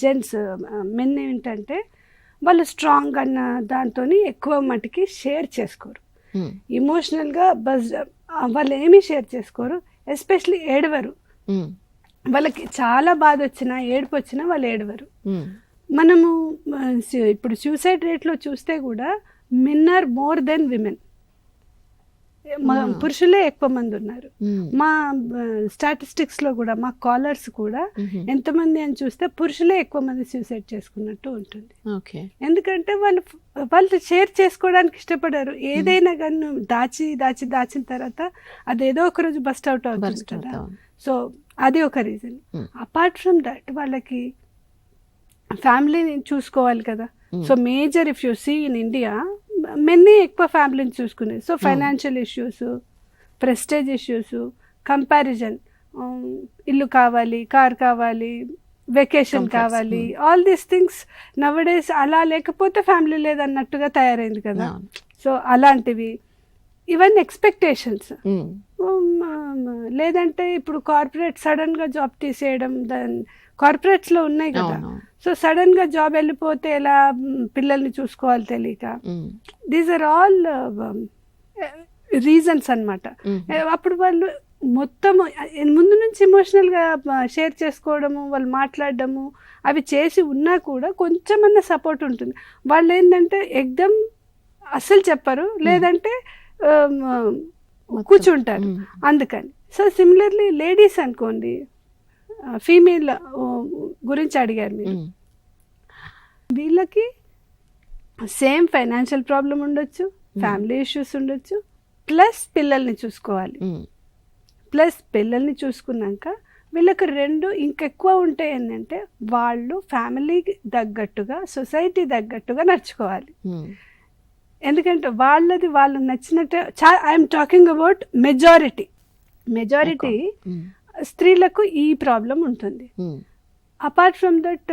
Gents men ఏంటంటే వాళ్ళు strong అన్న దాంతో ఎక్కువ మటుకి షేర్ చేసుకోరు. ఇమోషనల్గా వాళ్ళు ఏమీ షేర్ చేసుకోరు, ఎస్పెషలీ ఏడవరు. వాళ్ళకి చాలా బాధ వచ్చినా ఏడుపు వచ్చినా వాళ్ళు ఏడవరు. మనము ఇప్పుడు సూసైడ్ రేట్లో చూస్తే కూడా men are more than women. పురుషులే ఎక్కువ మంది ఉన్నారు. మా స్టాటిస్టిక్స్ లో కూడా మా కాలర్స్ కూడా ఎంతమంది అని చూస్తే పురుషులే ఎక్కువ మంది సూసైడ్ చేసుకున్నట్టు ఉంటుంది. ఎందుకంటే వాళ్ళు షేర్ చేసుకోవడానికి ఇష్టపడారు. ఏదైనా కానీ దాచిన తర్వాత అదేదో ఒక రోజు బస్ట్ అవుట్ అవుతుంది కదా. సో అది ఒక రీజన్. అపార్ట్ ఫ్రమ్ దట్ వాళ్ళకి ఫ్యామిలీని చూసుకోవాలి కదా. So major if you see in India మెన్నే ఎక్కువ ఫ్యామిలీని చూసుకునేది. So financial issues, prestige issues, comparison, ఇల్లు కావాలి, కార్ కావాలి, వెకేషన్ కావాలి, ఆల్ దీస్ థింగ్స్ నవడేస్ అలా లేకపోతే ఫ్యామిలీ లేదన్నట్టుగా తయారైంది కదా. సో అలాంటివి ఇవన్నీ ఎక్స్పెక్టేషన్స్. లేదంటే ఇప్పుడు కార్పొరేట్ సడన్ గా జాబ్ తీసేయడం, కార్పొరేట్స్ లో ఉన్నాయి కదా. సో సడన్ గా జాబ్ వెళ్ళిపోతే ఎలా పిల్లల్ని చూసుకోవాలి తెలియక, దీస్ ఆర్ ఆల్ రీజన్స్ అన్నమాట. అప్పుడు వాళ్ళు మొత్తం ముందు నుంచి ఎమోషనల్ గా షేర్ చేసుకోవడము, వాళ్ళు మాట్లాడడము అవి చేసి ఉన్నా కూడా కొంచెమన్నా సపోర్ట్ ఉంటుంది. వాళ్ళు ఏంటంటే ఎగ్దమ్ అస్సలు చెప్పరు, లేదంటే కూర్చుంటారు. అందుకని సో సిమిలర్లీ లేడీస్ అనుకోండి, ఫీమేల్ గురించి అడిగారు మీరు, వీళ్ళకి సేమ్ ఫైనాన్షియల్ ప్రాబ్లం ఉండొచ్చు, ఫ్యామిలీ ఇష్యూస్ ఉండొచ్చు, ప్లస్ పిల్లల్ని చూసుకోవాలి. ప్లస్ పిల్లల్ని చూసుకున్నాక వీళ్ళకి రెండు ఇంకెక్కువ ఉంటాయి ఏంటంటే వాళ్ళు ఫ్యామిలీకి తగ్గట్టుగా, సొసైటీ తగ్గట్టుగా నడుచుకోవాలి. ఎందుకంటే వాళ్ళు నచ్చినట్టు, ఐఎమ్ టాకింగ్ అబౌట్ మెజారిటీ స్త్రీలకు ఈ ప్రాబ్లం ఉంటుంది. Apart from that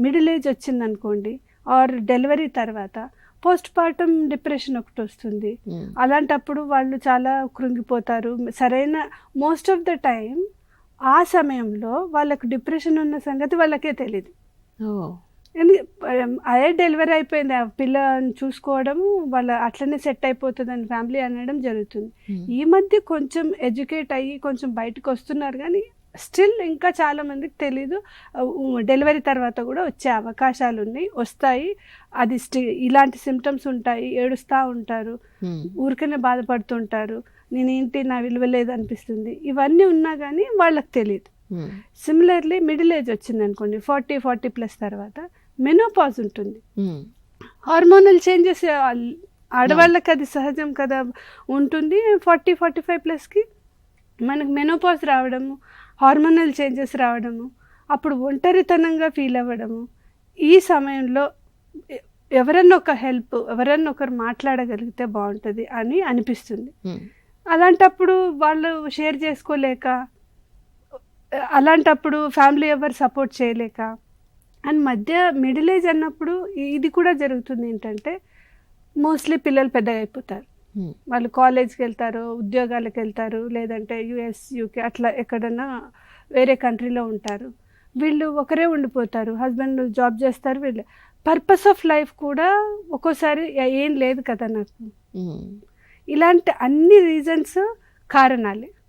middle age వచ్చింది అనుకోండి, ఆర్ డెలివరీ తర్వాత పోస్ట్ పార్టమ్ డిప్రెషన్ ఒకటి వస్తుంది. అలాంటప్పుడు వాళ్ళు చాలా కృంగిపోతారు. సరైన మోస్ట్ ఆఫ్ ద టైం ఆ సమయంలో వాళ్ళకు డిప్రెషన్ ఉన్న సంగతి వాళ్ళకే తెలియదు. అదే డెలివరీ అయిపోయింది, ఆ పిల్లని చూసుకోవడము వాళ్ళ అట్లనే సెట్ అయిపోతుందని ఫ్యామిలీ అనడం జరుగుతుంది. ఈ మధ్య కొంచెం ఎడ్యుకేట్ అయ్యి కొంచెం బయటకు వస్తున్నారు, కానీ స్టిల్ ఇంకా చాలా మందికి తెలీదు. డెలివరీ తర్వాత కూడా వచ్చే అవకాశాలు ఉన్నాయి, వస్తాయి. అది ఇలాంటి సిమ్టమ్స్ ఉంటాయి, ఏడుస్తూ ఉంటారు, ఊరికనే బాధపడుతుంటారు, నేనేంటి నా విలువ లేదు అనిపిస్తుంది. ఇవన్నీ ఉన్నా కానీ వాళ్ళకి తెలియదు. సిమిలర్లీ మిడిల్ ఏజ్ వచ్చింది అనుకోండి, 40+ తర్వాత మెనోపాజ్ ఉంటుంది. హార్మోనల్ చేంజెస్ ఆడవాళ్ళకి అది సహజం కదా ఉంటుంది. 40-45+కి మనకు మెనోపాజ్ రావడము, హార్మోనల్ చేంజెస్ రావడము, అప్పుడు ఒంటరితనంగా ఫీల్ అవ్వడము. ఈ సమయంలో ఎవరన్నా ఒక హెల్ప్, ఎవరన్నా ఒకరు మాట్లాడగలిగితే బాగుంటుంది అని అనిపిస్తుంది. అలాంటప్పుడు వాళ్ళు షేర్ చేసుకోలేక, అలాంటప్పుడు ఫ్యామిలీ ఎవరు సపోర్ట్ చేయలేక, అండ్ మధ్య మిడిల్ ఏజ్ అన్నప్పుడు ఇది కూడా జరుగుతుంది ఏంటంటే మోస్ట్లీ పిల్లలు పెద్దగా అయిపోతారు. వాళ్ళు కాలేజ్కి వెళ్తారు, ఉద్యోగాలకు వెళ్తారు, లేదంటే US, UK అట్లా ఎక్కడన్నా వేరే కంట్రీలో ఉంటారు. వీళ్ళు ఒకరే ఉండిపోతారు, హస్బెండ్ జాబ్ చేస్తారు. వీళ్ళు పర్పస్ ఆఫ్ లైఫ్ కూడా ఒక్కోసారి ఏం లేదు కదా నాకు. ఇలాంటి అన్ని రీజన్స్ కారణాలే.